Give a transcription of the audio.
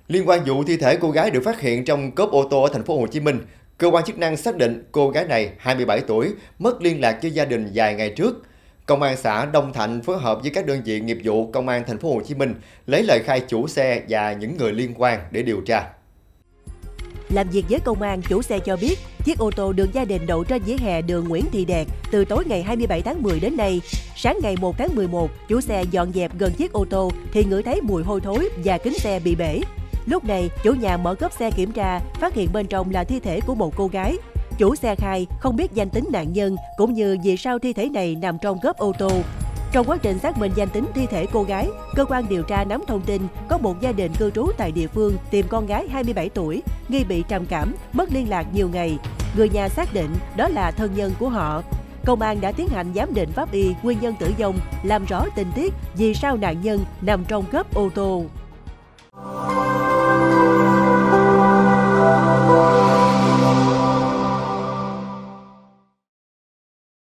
Liên quan vụ thi thể cô gái được phát hiện trong cốp ô tô ở thành phố Hồ Chí Minh, cơ quan chức năng xác định cô gái này 27 tuổi, mất liên lạc với gia đình vài ngày trước. Công an xã Đông Thạnh phối hợp với các đơn vị nghiệp vụ Công an thành phố Hồ Chí Minh lấy lời khai chủ xe và những người liên quan để điều tra. Làm việc với công an, chủ xe cho biết chiếc ô tô được gia đình đậu trên vỉa hè đường Nguyễn Thị Đẹp từ tối ngày 27 tháng 10 đến nay. Sáng ngày 1 tháng 11, chủ xe dọn dẹp gần chiếc ô tô thì ngửi thấy mùi hôi thối và kính xe bị bể. Lúc này, chủ nhà mở cốp xe kiểm tra, phát hiện bên trong là thi thể của một cô gái. Chủ xe khai không biết danh tính nạn nhân cũng như vì sao thi thể này nằm trong cốp ô tô. Trong quá trình xác minh danh tính thi thể cô gái, cơ quan điều tra nắm thông tin có một gia đình cư trú tại địa phương tìm con gái 27 tuổi, nghi bị trầm cảm, mất liên lạc nhiều ngày. Người nhà xác định đó là thân nhân của họ. Công an đã tiến hành giám định pháp y nguyên nhân tử vong, làm rõ tình tiết vì sao nạn nhân nằm trong cốp ô tô.